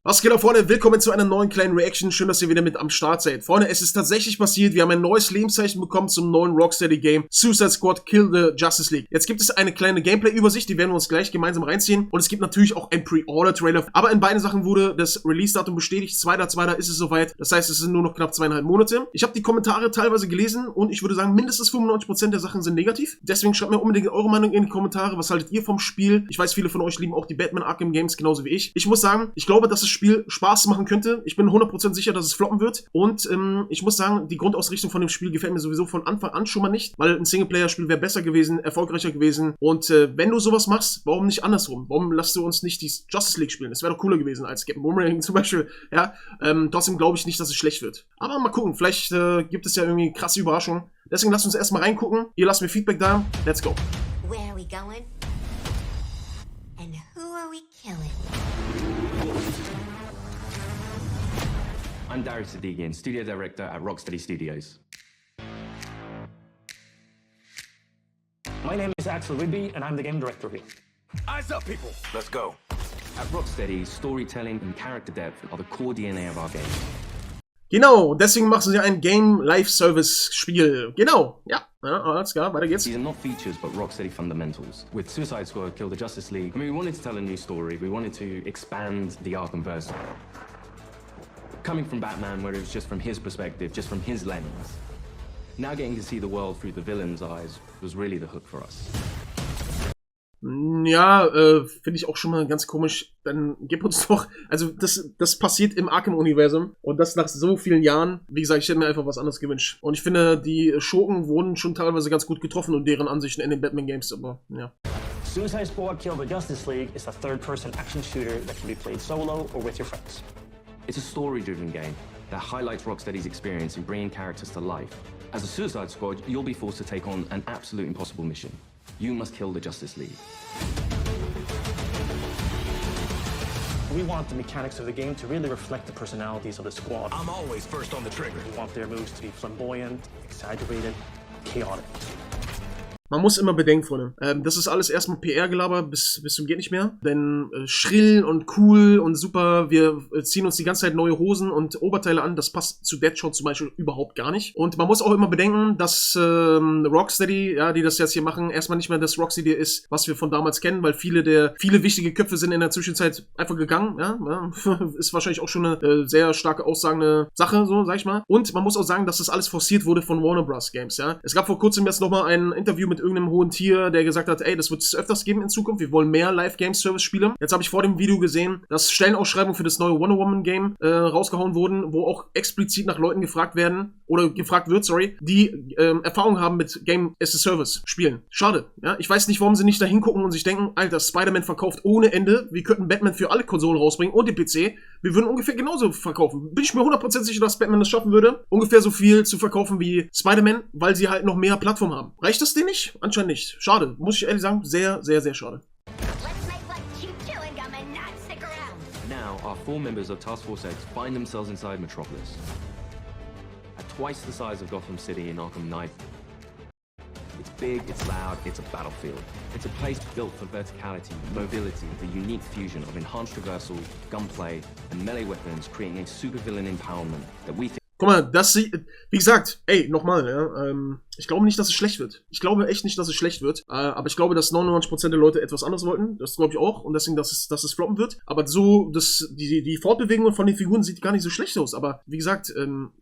Was geht ab, Freunde? Willkommen zu einer neuen kleinen Reaction. Schön, dass ihr wieder mit am Start seid. Freunde, es ist tatsächlich passiert. Wir haben ein neues Lebenszeichen bekommen zum neuen Rocksteady-Game Suicide Squad Kill the Justice League. Jetzt gibt es eine kleine Gameplay-Übersicht, die werden wir uns gleich gemeinsam reinziehen. Und es gibt natürlich auch ein Pre-Order-Trailer. Aber in beiden Sachen wurde das Release-Datum bestätigt. 2.2. ist es soweit. Das heißt, es sind nur noch knapp 2,5 Monate. Ich habe die Kommentare teilweise gelesen und ich würde sagen, mindestens 95% der Sachen sind negativ. Deswegen schreibt mir unbedingt eure Meinung in die Kommentare. Was haltet ihr vom Spiel? Ich weiß, viele von euch lieben auch die Batman Arkham Games genauso wie ich. Ich muss sagen, ich glaube, dass das Spiel Spaß machen könnte. Ich bin 100% sicher, dass es floppen wird. Und ich muss sagen, die Grundausrichtung von dem Spiel gefällt mir sowieso von Anfang an schon mal nicht, weil ein Singleplayer-Spiel wäre besser gewesen, erfolgreicher gewesen. Und wenn du sowas machst, warum nicht andersrum? Warum lässt du uns nicht die Justice League spielen? Das wäre doch cooler gewesen als Captain Boomerang zum Beispiel. Ja, trotzdem glaube ich nicht, dass es schlecht wird. Aber mal gucken, vielleicht gibt es ja irgendwie krasse Überraschungen. Deswegen lasst uns erstmal reingucken. Ihr lasst mir Feedback da. Let's go. Where are we going? And who are we killing? I'm Darius Sadigian, Studio Director at Rocksteady Studios. My name is Axel Rigby, and I'm the game director here. Eyes up, people. Let's go. At Rocksteady, storytelling and character depth are the core DNA of our game. Genau, deswegen machen sie ein Game-Live-Service-Spiel. Genau, ja. Alles klar, weiter geht's. These are not features, but Rocksteady fundamentals. With Suicide Squad, Kill the Justice League, I mean, we wanted to tell a new story. We wanted to expand the Arkhamverse. Coming from Batman, where it was just from his perspective, just from his lens. Now getting to see the world through the villain's eyes was really the hook for us. Ja, finde ich auch schon mal ganz komisch. Dann gib uns doch, also das passiert im Arkham-Universum und das nach so vielen Jahren. Wie gesagt, ich hätte mir einfach was anderes gewünscht. Und ich finde, die Schurken wurden schon teilweise ganz gut getroffen und deren Ansichten in den Batman-Games, aber ja. Suicide Squad Kill the Justice League is a third-person action shooter that can be played solo or with your friends. It's a story-driven game that highlights Rocksteady's experience in bringing characters to life. As a Suicide Squad, you'll be forced to take on an absolute impossible mission. You must kill the Justice League. We want the mechanics of the game to really reflect the personalities of the squad. I'm always first on the trigger. We want their moves to be flamboyant, exaggerated, chaotic. Man muss immer bedenken, Freunde, das ist alles erstmal PR-Gelaber bis zum geht nicht mehr. Denn schrill und cool und super, wir ziehen uns die ganze Zeit neue Hosen und Oberteile an, das passt zu Deadshot zum Beispiel überhaupt gar nicht. Und man muss auch immer bedenken, dass Rocksteady, ja, die das jetzt hier machen, erstmal nicht mehr das Rocksteady ist, was wir von damals kennen, weil viele wichtige Köpfe sind in der Zwischenzeit einfach gegangen, ja. Ist wahrscheinlich auch schon eine sehr starke aussagende Sache, so, sag ich mal. Und man muss auch sagen, dass das alles forciert wurde von Warner Bros. Games, ja. Es gab vor kurzem jetzt nochmal ein Interview mit irgendeinem hohen Tier, der gesagt hat, ey, das wird es öfters geben in Zukunft, wir wollen mehr Live-Game-Service-Spiele. Jetzt habe ich vor dem Video gesehen, dass Stellenausschreibungen für das neue Wonder Woman-Game rausgehauen wurden, wo auch explizit nach Leuten gefragt wird, die Erfahrung haben mit Game-as-a-Service-Spielen. Schade, ja. Ich weiß nicht, warum sie nicht da hingucken und sich denken, Alter, Spider-Man verkauft ohne Ende, wir könnten Batman für alle Konsolen rausbringen und den PC, wir würden ungefähr genauso verkaufen. Bin ich mir 100% sicher, dass Batman das schaffen würde, ungefähr so viel zu verkaufen wie Spider-Man, weil sie halt noch mehr Plattformen haben. Reicht das denen nicht? Anscheinend nicht. Schade. Muss ich ehrlich sagen, sehr, sehr, sehr schade. Let's make like cheap chewing gum and not stick around. Now, our 4 members of Task Force X find themselves inside Metropolis. At twice the size of Gotham City in Arkham Knight. It's big, it's loud, it's a battlefield. It's a place built for verticality, mobility, the unique fusion of enhanced traversal, gunplay, and melee weapons, creating a supervillain empowerment that we think. Guck mal, wie gesagt, ey, nochmal, ja, ich glaube nicht, dass es schlecht wird. Ich glaube echt nicht, dass es schlecht wird. Aber ich glaube, dass 99% der Leute etwas anderes wollten. Das glaube ich auch. Und deswegen, dass es floppen wird. Aber so, die Fortbewegung von den Figuren sieht gar nicht so schlecht aus. Aber wie gesagt,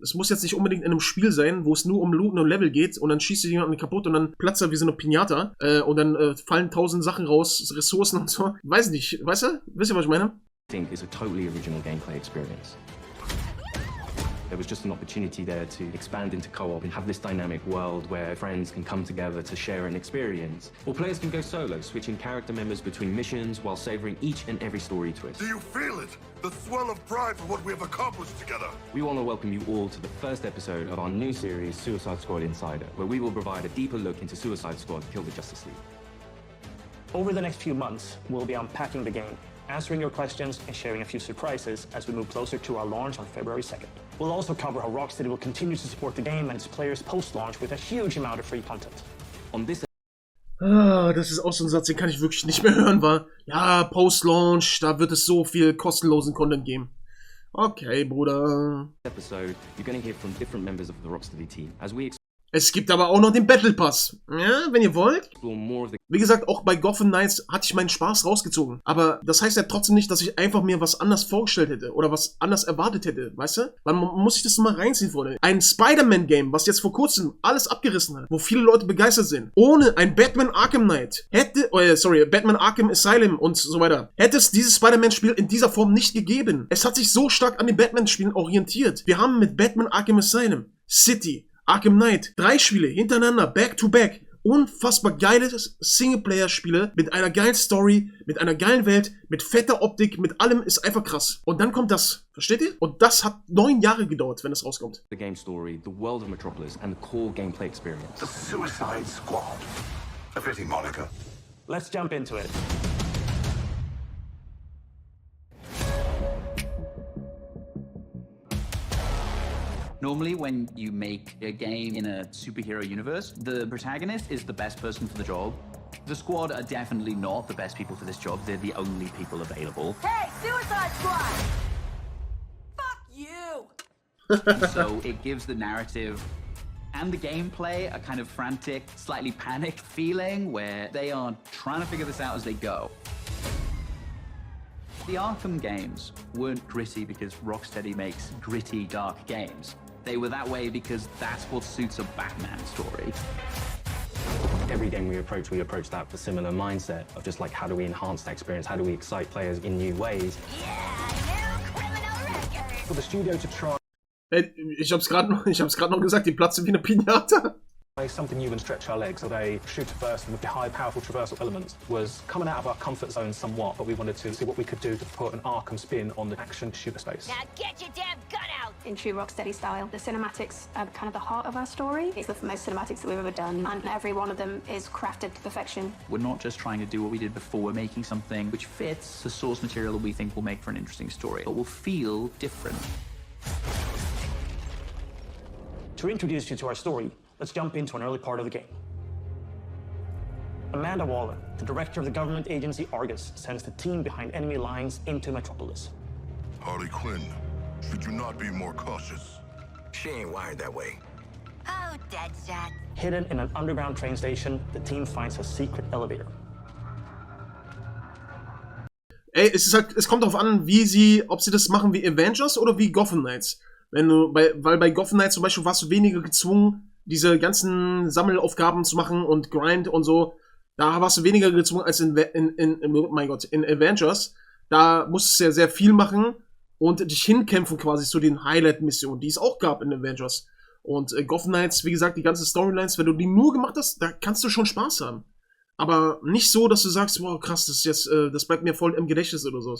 es muss jetzt nicht unbedingt in einem Spiel sein, wo es nur um Looten und Level geht. Und dann schießt jemanden kaputt und dann platzt er wie so eine Pinata. Und dann fallen 1000 Sachen raus, Ressourcen und so. Weiß nicht. Weißt du? Wisst ihr, was ich meine? I think is a totally original gameplay experience. There was just an opportunity there to expand into co-op and have this dynamic world where friends can come together to share an experience. Or players can go solo, switching character members between missions while savoring each and every story twist. Do you feel it? The swell of pride for what we have accomplished together. We want to welcome you all to the first episode of our new series, Suicide Squad Insider, where we will provide a deeper look into Suicide Squad Kill the Justice League. Over the next few months, we'll be unpacking the game, answering your questions and sharing a few surprises as we move closer to our launch on February 2nd. We'll also cover how Rocksteady will continue to support the game and its players post-launch with a huge amount of free content. On this Das ist auch so ein Satz, den kann ich wirklich nicht mehr hören, war, ja, Post-Launch, da wird es so viel kostenlosen Content geben. Okay, Bruder. episode, you're going to hear from different members of the Rocksteady team as we Es gibt aber auch noch den Battle Pass. Ja, wenn ihr wollt. explore more of the Wie gesagt, auch bei Gotham Knights hatte ich meinen Spaß rausgezogen. Aber das heißt ja trotzdem nicht, dass ich einfach mir was anders vorgestellt hätte oder was anders erwartet hätte, weißt du? Weil man muss sich das mal reinziehen, Freunde. Ein Spider-Man-Game, was jetzt vor kurzem alles abgerissen hat, wo viele Leute begeistert sind, ohne ein Batman Arkham Knight Batman Arkham Asylum und so weiter, hätte es dieses Spider-Man-Spiel in dieser Form nicht gegeben. Es hat sich so stark an den Batman-Spielen orientiert. Wir haben mit Batman Arkham Asylum, City, Arkham Knight, 3 Spiele hintereinander, back-to-back, unfassbar geile Singleplayer-Spiele mit einer geilen Story, mit einer geilen Welt, mit fetter Optik, mit allem, ist einfach krass. Und dann kommt das, versteht ihr? Und das hat 9 Jahre gedauert, wenn es rauskommt. game story, the world of Metropolis, and the core gameplay experience. The Suicide Squad. A fitting moniker. Let's jump into it. Normally, when you make a game in a superhero universe, the protagonist is the best person for the job. The squad are definitely not the best people for this job. They're the only people available. Hey, Suicide Squad! Fuck you! And so it gives the narrative and the gameplay a kind of frantic, slightly panicked feeling where they are trying to figure this out as they go. The Arkham games weren't gritty because Rocksteady makes gritty, dark games. They were that way because that's what suits a Batman story. Every game we approach that with a similar mindset of just like, how do we enhance that experience? How do we excite players in new ways? Yeah, new criminal record! For the studio to try Ich hab's gerade noch gesagt, die platzen wie eine Pinata. something new and stretch our legs, so they shoot first with the high, powerful traversal elements, was coming out of our comfort zone somewhat, but we wanted to see what we could do to put an Arkham spin on the action shooter space. Now get your damn gun out! In true Rocksteady style, the cinematics are kind of the heart of our story. It's the most cinematics that we've ever done, and every one of them is crafted to perfection. We're not just trying to do what we did before, we're making something which fits the source material that we think will make for an interesting story, but will feel different. To introduce you to our story, let's jump into an early part of the game. Amanda Waller, the director of the government agency Argus, sends the team behind enemy lines into Metropolis. Harley Quinn, should you not be more cautious? She ain't wired that way. Oh, Deadshot. Hidden in an underground train station, the team finds a secret elevator. Ey, es kommt darauf an, ob sie das machen wie Avengers oder wie Gotham Knights. Weil bei Gotham Knights zum Beispiel warst du weniger gezwungen, diese ganzen Sammelaufgaben zu machen und Grind und so. Da warst du weniger gezwungen als in Avengers. Da musstest du ja sehr viel machen und dich hinkämpfen quasi zu den Highlight-Missionen, die es auch gab in Avengers. Und Gotham Knights, wie gesagt, die ganzen Storylines, wenn du die nur gemacht hast, da kannst du schon Spaß haben. Aber nicht so, dass du sagst, wow, krass, das bleibt mir voll im Gedächtnis oder so.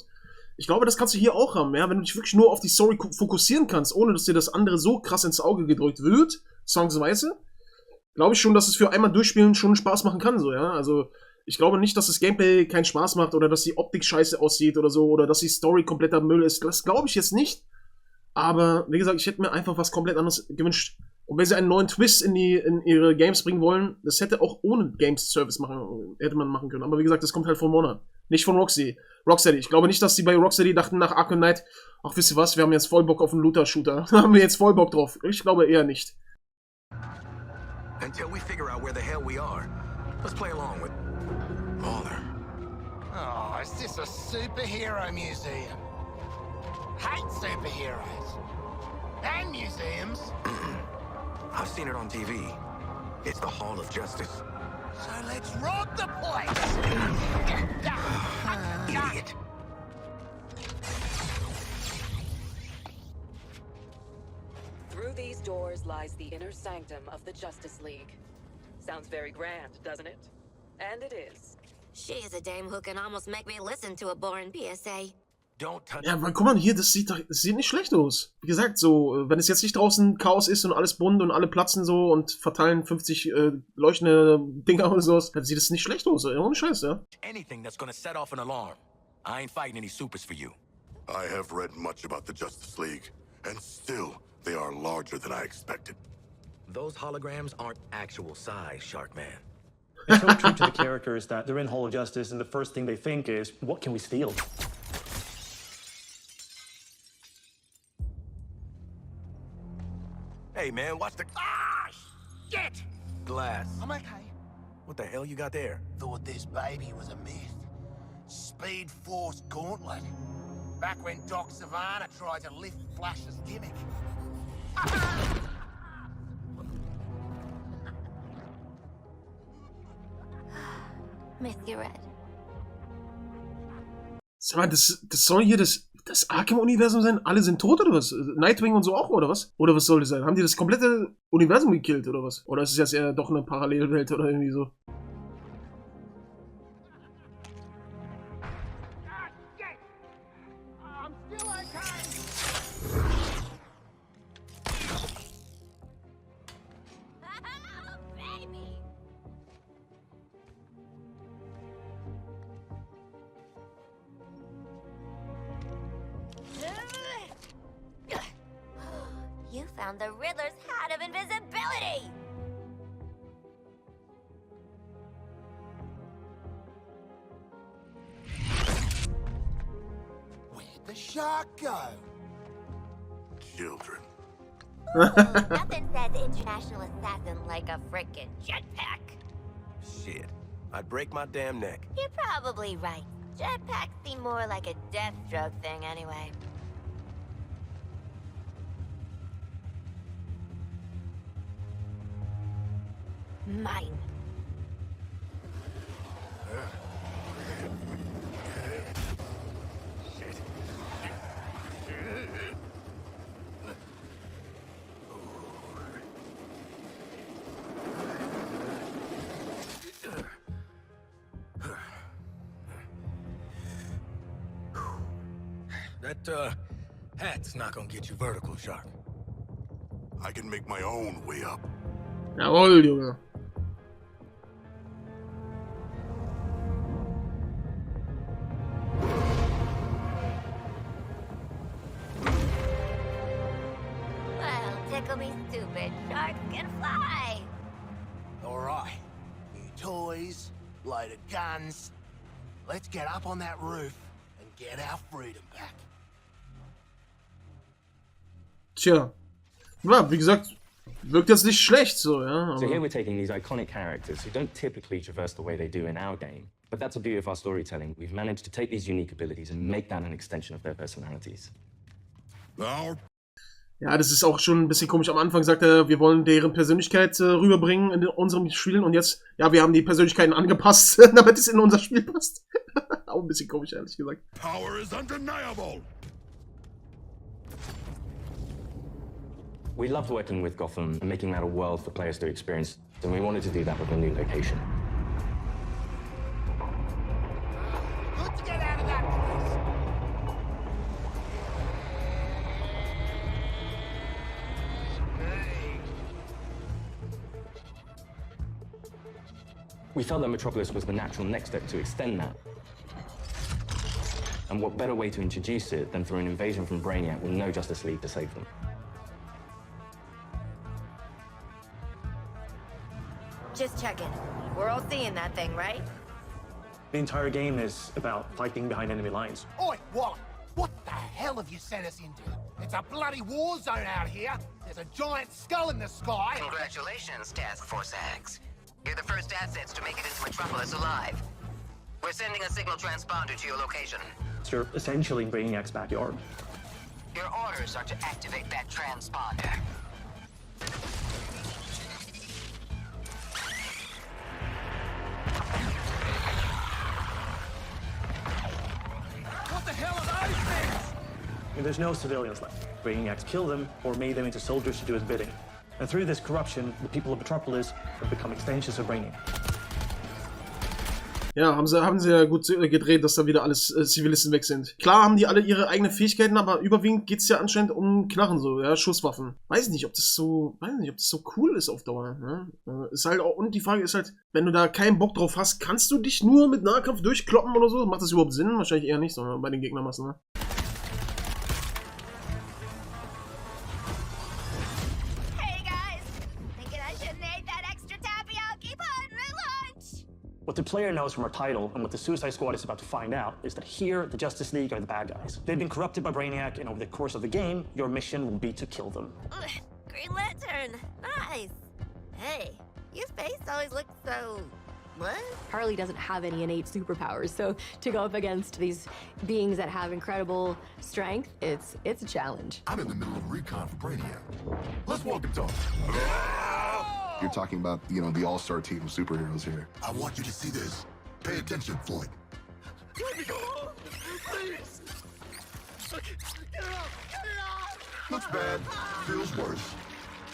Ich glaube, das kannst du hier auch haben, ja, wenn du dich wirklich nur auf die Story fokussieren kannst, ohne dass dir das andere so krass ins Auge gedrückt wird, zwangsweise, glaube ich schon, dass es für einmal durchspielen schon Spaß machen kann, so, ja, also ich glaube nicht, dass das Gameplay keinen Spaß macht oder dass die Optik scheiße aussieht oder so, oder dass die Story kompletter Müll ist, das glaube ich jetzt nicht, aber, wie gesagt, ich hätte mir einfach was komplett anderes gewünscht. Und wenn sie einen neuen Twist in ihre Games bringen wollen, das hätte auch ohne Games Service hätte man machen können. Aber wie gesagt, das kommt halt von Monat. Nicht von Rocksteady. Ich glaube nicht, dass die bei Rocksteady dachten nach Arkham Knight, ach, wisst ihr was, wir haben jetzt voll Bock auf einen Looter-Shooter. Da haben wir jetzt voll Bock drauf. Ich glaube eher nicht. Until we figure out where the hell we are, let's play along with Waller. Oh, is this a superhero museum? Hate superheroes. And museums. I've seen it on TV. It's the Hall of Justice. So let's rob the place! Idiot. Through these doors lies the inner sanctum of the Justice League. Sounds very grand, doesn't it? And it is. She is a dame who can almost make me listen to a boring PSA. Don't touch. Ja, aber guck mal, hier, das sieht nicht schlecht aus. Wie gesagt, so, wenn es jetzt nicht draußen Chaos ist und alles bunt und alle platzen so und verteilen 50 leuchtende Dinger oder sowas, dann sieht es nicht schlecht aus. Ohne Scheiß, ja. Anything that's gonna set off an alarm. I ain't fighting any supers for you. I have read much about the Justice League, and still, they are larger than I expected. Those holograms aren't actual size, Sharkman. It's so true to the characters that they're in Hall of Justice and the first thing they think is, what can we steal? Hey, man, watch the... Ah, shit! Glass. I'm okay. What the hell you got there? Thought this baby was a myth. Speed Force Gauntlet. Back when Doc Savannah tried to lift Flash's gimmick. Miss you, Red. Sag mal, das soll hier das Arkham-Universum sein? Alle sind tot oder was? Nightwing und so auch, oder was? Oder was soll das sein? Haben die das komplette Universum gekillt oder was? Oder ist es jetzt eher doch eine Parallelwelt oder irgendwie so? You found the Riddler's hat of invisibility! Where'd the shark go? Children. Nothing says international assassin like a frickin' jetpack. Shit. I'd break my damn neck. You're probably right. Jetpacks seem more like a Deathstroke thing anyway. Mine. That, hat's not gonna get you vertical, Shark. I can make my own way up. Jawohl, Junge. Well, tickle me stupid. Sharks can fly. Alright. New toys, load of guns. Let's get up on that roof and get our freedom back. Tja. Ja, wie gesagt, wirkt jetzt nicht schlecht so, ja. So here Aber we're taking these iconic characters who don't typically traverse the way they do in our game. But that's the beauty of our storytelling. We've managed to take these unique abilities and make that an extension of their personalities. ja, das ist auch schon ein bisschen komisch. Am Anfang sagt er, wir wollen deren Persönlichkeit rüberbringen in unserem Spiel. Und jetzt, ja, wir haben die Persönlichkeiten angepasst, damit es in unser Spiel passt. Auch ein bisschen komisch, ehrlich gesagt. Power is undeniable. We loved working with Gotham and making that a world for players to experience, and we wanted to do that with a new location. Good to get out of that place. We felt that Metropolis was the natural next step to extend that. And what better way to introduce it than through an invasion from Brainiac with no Justice League to save them? Just checking. We're all seeing that thing, right? The entire game is about fighting behind enemy lines. Oi, Wally, what the hell have you sent us into? It's a bloody war zone out here. There's a giant skull in the sky. Congratulations, Task Force X. You're the first assets to make it into Metropolis alive. We're sending a signal transponder to your location. So you're essentially in Brainiac's backyard. Your orders are to activate that transponder. What the hell are those things? And there's no civilians left. Brainiac's killed them or made them into soldiers to do his bidding. And through this corruption, the people of Metropolis have become extensions of Brainiac. Ja, haben sie ja gut gedreht, dass da wieder alles Zivilisten weg sind. Klar haben die alle ihre eigenen Fähigkeiten, aber überwiegend geht es ja anscheinend um Knarren so, ja, Schusswaffen. Weiß nicht, ob das so cool ist auf Dauer. Ne? Ist halt auch, und die Frage ist halt, wenn du da keinen Bock drauf hast, kannst du dich nur mit Nahkampf durchkloppen oder so? Macht das überhaupt Sinn? Wahrscheinlich eher nicht, sondern bei den Gegnermassen, ne? Hey guys! Thinking I shouldn't ate that extra tapioca for my lunch? What the player knows from our title and what the Suicide Squad is about to find out is that here, the Justice League are the bad guys. They've been corrupted by Brainiac, and over the course of the game, your mission will be to kill them. Green Lantern! Nice! Hey, your face always looks so... what? Harley doesn't have any innate superpowers, so to go up against these beings that have incredible strength, it's a challenge. I'm in the middle of recon for Brainiac. Let's walk and talk. You're talking about, the all-star team of superheroes here. I want you to see this. Pay attention, Floyd. Let me go! Please! Get it off! Looks bad, feels worse.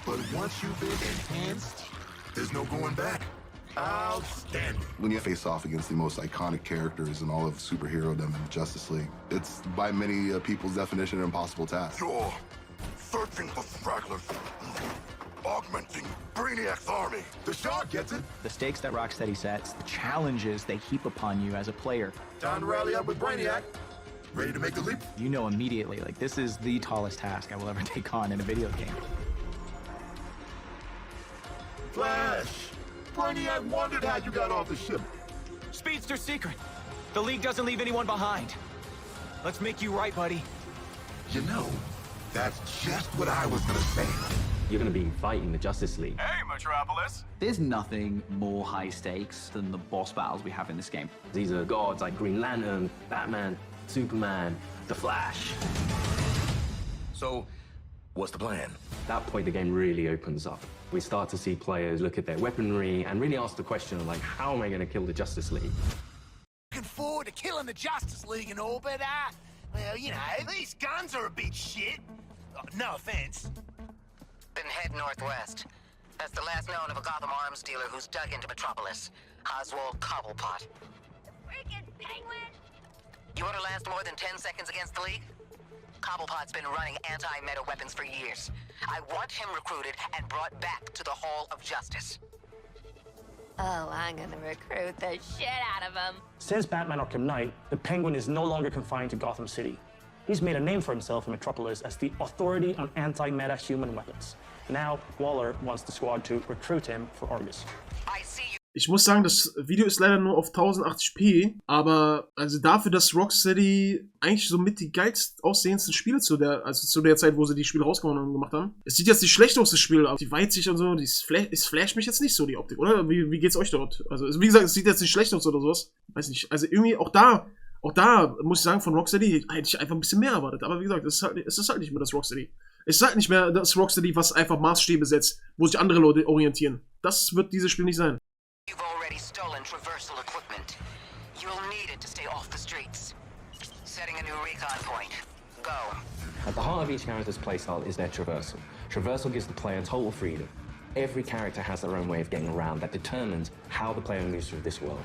But once you've been enhanced, there's no going back. Outstanding. When you face off against the most iconic characters in all of superhero-dom in the Justice League, it's by many people's definition an impossible task. You're searching for stragglers, augmenting Brainiac's army. The Shark gets it. The stakes that Rocksteady sets, the challenges they heap upon you as a player. Time to rally up with Brainiac. Ready to make the leap? You know immediately, this is the tallest task I will ever take on in a video game. Flash! Brainiac wondered how you got off the ship. Speedster's secret. The League doesn't leave anyone behind. Let's make you right, buddy. You know, that's just what I was gonna say. You're going to be fighting the Justice League. Hey, Metropolis! There's nothing more high stakes than the boss battles we have in this game. These are gods like Green Lantern, Batman, Superman, The Flash. So, what's the plan? At that point, the game really opens up. We start to see players look at their weaponry and really ask the question of, how am I going to kill the Justice League? Looking forward to killing the Justice League and all, but, well, these guns are a bit shit. No offense. Then head northwest. That's the last known of a Gotham arms dealer who's dug into Metropolis. Oswald Cobblepot. Freaking Penguin! You want to last more than 10 seconds against the League? Cobblepot's been running anti-meta weapons for years. I want him recruited and brought back to the Hall of Justice. Oh, I'm gonna recruit the shit out of him. Since Batman Arkham Knight, the Penguin is no longer confined to Gotham City. He's made a name for himself in Metropolis as the authority on anti-meta human weapons. Now, Waller wants the squad to recruit him for Argus. Ich muss sagen, das Video ist leider nur auf 1080p, aber also dafür, dass Rocksteady eigentlich so mit die geilst aussehendsten Spiele zu der Zeit, wo sie die Spiele rausgehauen und gemacht haben. Es sieht jetzt nicht schlecht aus, das Spiel, aber die Weitsicht und so, es flasht mich jetzt nicht so, die Optik, oder? Wie geht's euch dort? Also, wie gesagt, es sieht jetzt nicht schlecht aus oder sowas. Weiß nicht, also irgendwie auch da muss ich sagen, von Rocksteady hätte ich einfach ein bisschen mehr erwartet. Aber wie gesagt, es ist halt nicht mehr das Rocksteady. Es ist halt nicht mehr das Rocksteady, was einfach Maßstäbe setzt, wo sich andere Leute orientieren. Das wird dieses Spiel nicht sein. You've already stolen traversal equipment. You'll need it to stay off the streets. Setting a new recon point. Go. At the heart of each character's playstyle is their traversal. Traversal gives the player total freedom. Every character has their own way of getting around that determines how the player moves through this world.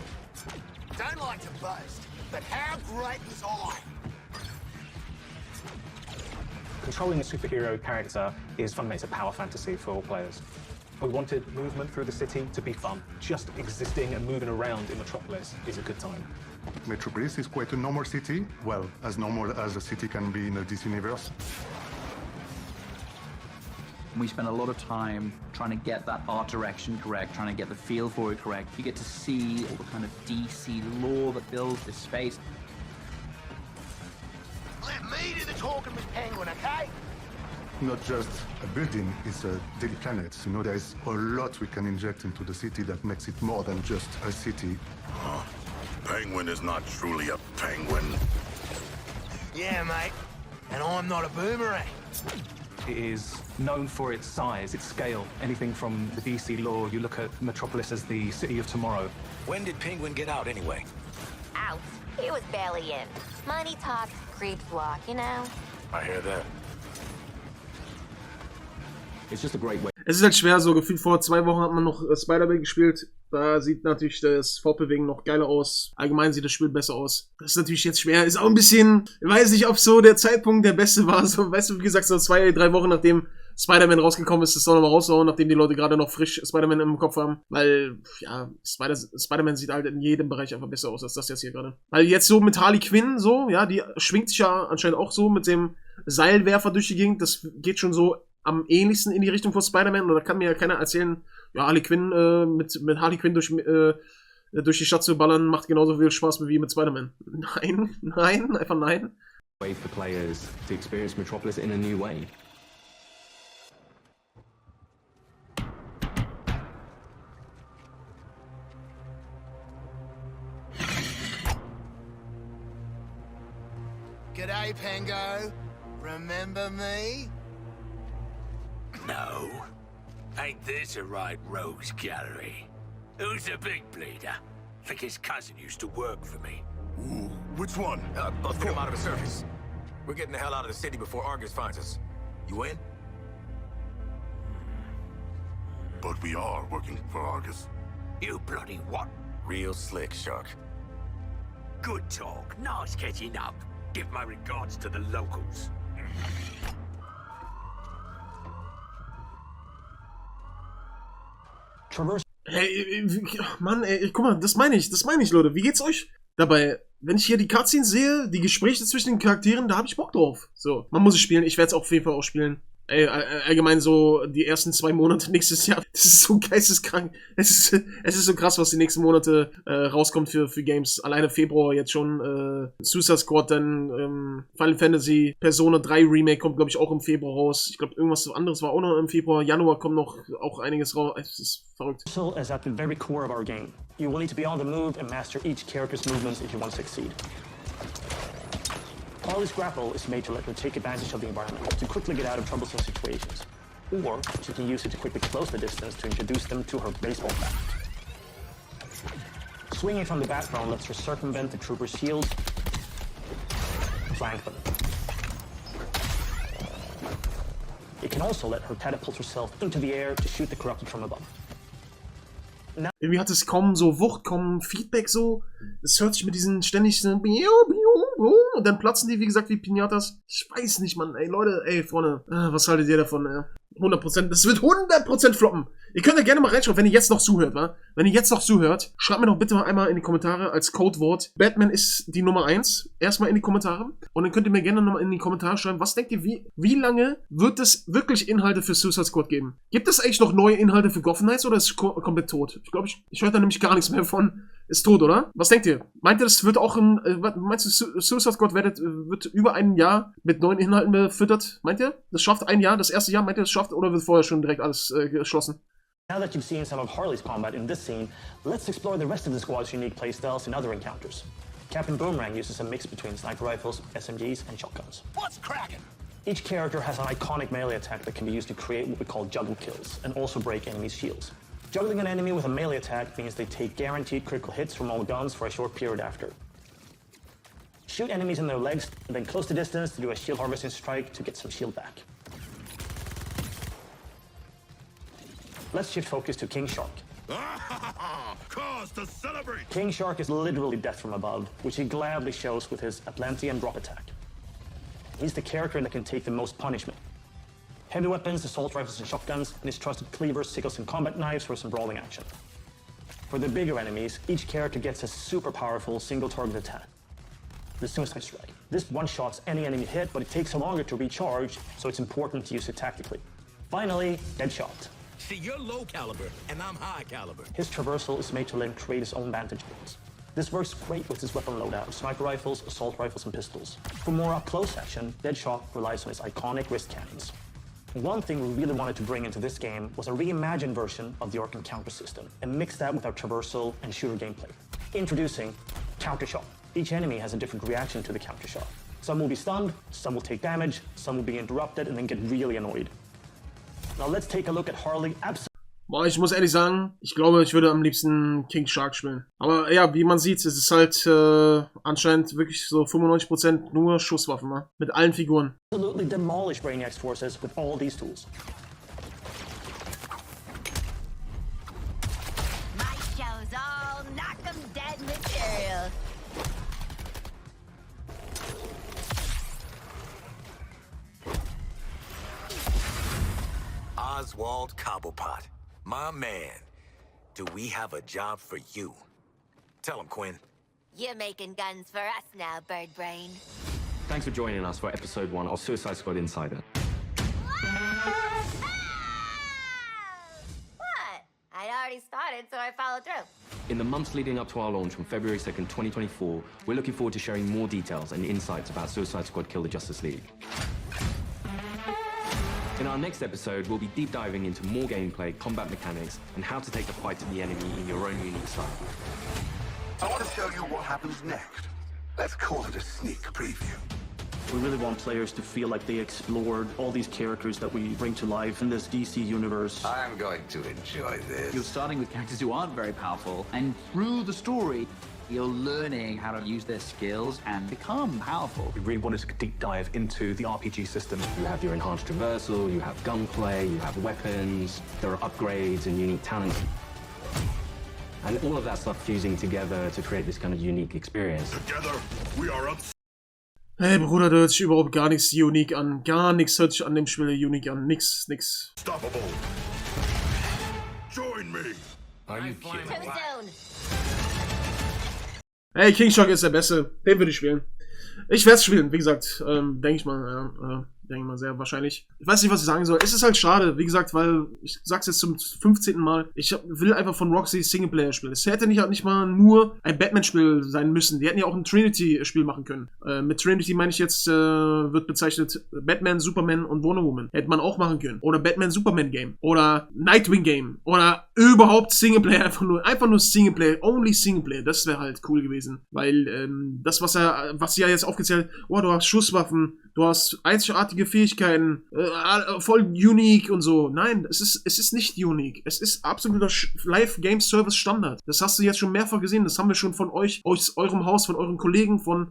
Don't like to boast, but how great was I? Controlling a superhero character is fundamentally a power fantasy for all players. We wanted movement through the city to be fun. Just existing and moving around in Metropolis is a good time. Metropolis is quite a normal city. Well, as normal as a city can be in this universe. We spend a lot of time trying to get that art direction correct, trying to get the feel for it correct. You get to see all the kind of DC lore that builds this space. Let me do the talking with Penguin, okay? Not just a building, it's a daily planet. There's a lot we can inject into the city that makes it more than just a city. Penguin is not truly a penguin. Yeah, mate. And I'm not a boomerang. It is known for its size, its scale. Anything from the DC lore, you look at Metropolis as the city of tomorrow. When did Penguin get out anyway? Out. He was barely in. Money talk, creeps walk, you know? I hear that. It's just a great way. Es ist halt schwer, so gefühlt vor 2 Wochen hat man noch Spider-Man gespielt. Da sieht natürlich das Fortbewegen noch geiler aus. Allgemein sieht das Spiel besser aus. Das ist natürlich jetzt schwer. Ist auch ein bisschen, ich weiß nicht, ob so der Zeitpunkt der beste war. So, weißt du, wie gesagt, so 2, 3 Wochen nachdem Spider-Man rausgekommen ist, das soll nochmal raushauen, nachdem die Leute gerade noch frisch Spider-Man im Kopf haben. Weil, ja, Spider-Man sieht halt in jedem Bereich einfach besser aus als das jetzt hier gerade. Weil jetzt so mit Harley Quinn, so, ja, die schwingt sich ja anscheinend auch so mit dem Seilwerfer durch die Gegend. Das geht schon so am ähnlichsten in die Richtung von Spider-Man. Und da kann mir ja keiner erzählen, ja, Harley Quinn mit Harley Quinn durch durch die Stadt zu ballern, macht genauso viel Spaß wie mit Spider-Man. Nein, nein, einfach nein. Way for players to experience Metropolis in a new way. G'day, Pango. Remember me? No. Ain't this a right rogues gallery? Who's the big bleeder? Think his cousin used to work for me. Ooh, which one? Let's get him out of his service. We're getting the hell out of the city before Argus finds us. You in? But we are working for Argus. You bloody what? Real slick, Shark. Good talk. Nice catching up. Give my regards to the locals. Traverse. Hey, Mann, ey, guck mal, das meine ich, Leute. Wie geht's euch dabei? Wenn ich hier die Cutscenes sehe, die Gespräche zwischen den Charakteren, da habe ich Bock drauf. So, man muss es spielen. Ich werde es auf jeden Fall auch spielen. Ey, allgemein so die ersten 2 Monate nächstes Jahr, das ist so geisteskrank. Es ist so krass, was die nächsten Monate rauskommt für Games. Alleine Februar jetzt schon Suicide Squad, dann Final Fantasy, Persona 3 Remake kommt, glaube ich, auch im Februar raus. Ich glaube, irgendwas anderes war auch noch im Februar. Januar kommt noch auch einiges raus. Es ist verrückt. So is at the very core of our game. You will need to be on the move and master each character's movements if you want to succeed. Harley's grapple is made to let her take advantage of the environment to quickly get out of troublesome situations. Or she can use it to quickly close the distance to introduce them to her baseball bat. Swinging from the bat phone lets her circumvent the trooper's shield, flank them. It can also let her catapult herself into the air to shoot the corrupted from above. Irgendwie hat es kaum so Wucht, kaum Feedback so. Es hört sich mit diesen ständigen und dann platzen die, wie gesagt, wie Pinatas. Ich weiß nicht, Mann. Ey, Leute, ey, Freunde. Was haltet ihr davon, ey? 100%. Das wird 100% floppen. Ihr könnt ja gerne mal reinschauen, wenn ihr jetzt noch zuhört, wa? Wenn ihr jetzt noch zuhört, schreibt mir doch bitte mal einmal in die Kommentare als Codewort, Batman ist die Nummer 1. Erstmal in die Kommentare. Und dann könnt ihr mir gerne nochmal in die Kommentare schreiben, was denkt ihr, wie lange wird es wirklich Inhalte für Suicide Squad geben? Gibt es eigentlich noch neue Inhalte für Gotham Knights oder ist es komplett tot? Ich glaube, ich höre da nämlich gar nichts mehr von. Ist tot, oder? Was denkt ihr? Meint ihr, das wird auch meinst du, Suicide Squad wird über ein Jahr mit neuen Inhalten befüttert? Meint ihr? Das schafft ein Jahr, das erste Jahr, meint ihr, das schafft oder wird vorher schon direkt alles geschlossen? Now that you've seen some of Harley's combat in this scene, let's explore the rest of the squad's unique playstyles and other encounters. Captain Boomerang uses a mix between sniper rifles, SMGs, and shotguns. What's cracking? Each character has an iconic melee attack that can be used to create what we call juggle kills, and also break enemies' shields. Juggling an enemy with a melee attack means they take guaranteed critical hits from all guns for a short period after. Shoot enemies in their legs, and then close the distance to do a shield harvesting strike to get some shield back. Let's shift focus to King Shark. Cause to celebrate! King Shark is literally death from above, which he gladly shows with his Atlantean drop attack. He's the character that can take the most punishment. Heavy weapons, assault rifles and shotguns, and his trusted cleavers, sickles, and combat knives for some brawling action. For the bigger enemies, each character gets a super powerful single target attack. The Suicide Strike. This one-shots any enemy hit, but it takes longer to recharge, so it's important to use it tactically. Finally, Deadshot. See, you're low caliber, and I'm high caliber. His traversal is made to let him create his own vantage points. This works great with his weapon loadout, sniper rifles, assault rifles, and pistols. For more up-close action, Deadshot relies on his iconic wrist cannons. One thing we really wanted to bring into this game was a reimagined version of the Arkham counter system, and mix that with our traversal and shooter gameplay. Introducing Counter Shot. Each enemy has a different reaction to the counter shot. Some will be stunned, some will take damage, some will be interrupted and then get really annoyed. Now let's take a look at Harley absolutely. Boah, ich muss ehrlich sagen, ich glaube, ich würde am liebsten King Shark spielen. Aber ja, wie man sieht, es ist halt anscheinend wirklich so 95% nur Schusswaffen, ne? Mit allen Figuren. Absolutely demolish Brainiac's forces with all these tools. My show's all knock 'em dead material. Oswald Cobblepot, my man. Do we have a job for you? Tell him, Quinn. You're making guns for us now, Bird Brain. Thanks for joining us for episode 1 of Suicide Squad Insider. What? I'd already started, so I followed through. In the months leading up to our launch on February 2nd, 2024, we're looking forward to sharing more details and insights about Suicide Squad Kill the Justice League. In our next episode, we'll be deep diving into more gameplay, combat mechanics, and how to take the fight to the enemy in your own unique style. I want to show you what happens next. Let's call it a sneak preview. We really want players to feel like they explored all these characters that we bring to life in this DC universe. I'm going to enjoy this. You're starting with characters who aren't very powerful, and through the story, you're learning how to use their skills and become powerful. We really wanted to deep dive into the RPG system. You have your enhanced traversal, you have gunplay, you have weapons, there are upgrades and unique talents. And all of that stuff fusing together to create this kind of unique experience. Together, we are up. Hey Bruder, da hört sich überhaupt gar nichts unique an. Gar nichts hört sich an dem Spiel unique an. Nix. Stoppable. Join me. Are you kidding? Hey, King Shark ist der Beste. Den würde ich spielen. Ich werde es spielen, wie gesagt. Denke ich mal, sehr wahrscheinlich. Ich weiß nicht, was ich sagen soll. Es ist halt schade, wie gesagt, weil ich sag's jetzt zum 15. Mal. Ich will einfach von Rocksteady Singleplayer spielen. Es hätte nicht mal nur ein Batman-Spiel sein müssen. Die hätten ja auch ein Trinity-Spiel machen können. Mit Trinity meine ich jetzt, wird bezeichnet Batman, Superman und Wonder Woman. Hätte man auch machen können. Oder Batman, Superman Game. Oder Nightwing Game. Oder überhaupt Singleplayer. Einfach nur Singleplayer. Only Singleplayer. Das wäre halt cool gewesen. Weil das, was sie ja jetzt aufgezählt hat, oh, du hast Schusswaffen, du hast einzigartige Fähigkeiten, voll unique und so. Nein, es ist nicht unique. Es ist absoluter Live-Game-Service-Standard. Das hast du jetzt schon mehrfach gesehen. Das haben wir schon von euch, aus eurem Haus, von euren Kollegen von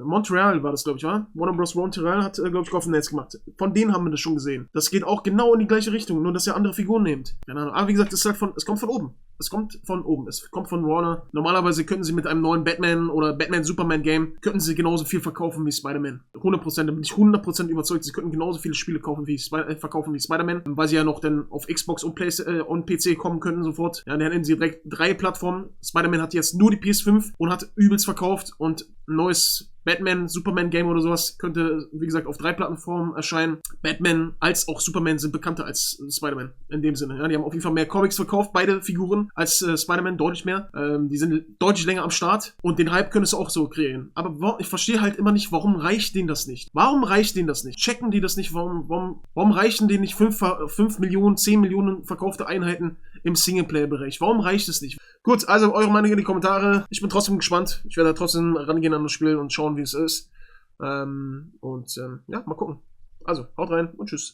Montreal war das, glaube ich, war? Warner Bros. Montreal hat, glaube ich, Gotham Knights gemacht. Von denen haben wir das schon gesehen. Das geht auch genau in die gleiche Richtung, nur dass ihr andere Figuren nehmt. Keine Ahnung. Aber wie gesagt, es kommt von oben. Es kommt von oben. Es kommt von Warner. Normalerweise könnten sie mit einem neuen Batman oder Batman-Superman-Game könnten sie genauso viel verkaufen wie Spider-Man. 100%. Da bin ich 100% überzeugt. Sie könnten genauso viele Spiele verkaufen wie Spider-Man, weil sie ja noch dann auf Xbox und PC kommen könnten sofort. Ja, dann hätten sie direkt 3 Plattformen. Spider-Man hat jetzt nur die PS5 und hat übelst verkauft und ein neues Batman, Superman-Game oder sowas könnte, wie gesagt, auf 3 Plattformen erscheinen. Batman als auch Superman sind bekannter als Spider-Man. In dem Sinne. Ja, die haben auf jeden Fall mehr Comics verkauft, beide Figuren, als Spider-Man, deutlich mehr. Die sind deutlich länger am Start und den Hype können sie auch so kreieren. Aber ich verstehe halt immer nicht, warum reicht denen das nicht? Warum reicht denen das nicht? Checken die das nicht? Warum reichen denen nicht 5 Millionen, 10 Millionen verkaufte Einheiten im Singleplayer-Bereich? Warum reicht es nicht? Gut, also eure Meinung in die Kommentare. Ich bin trotzdem gespannt. Ich werde da trotzdem rangehen an das Spiel und schauen, wie es ist. Ja, mal gucken. Also, haut rein und tschüss.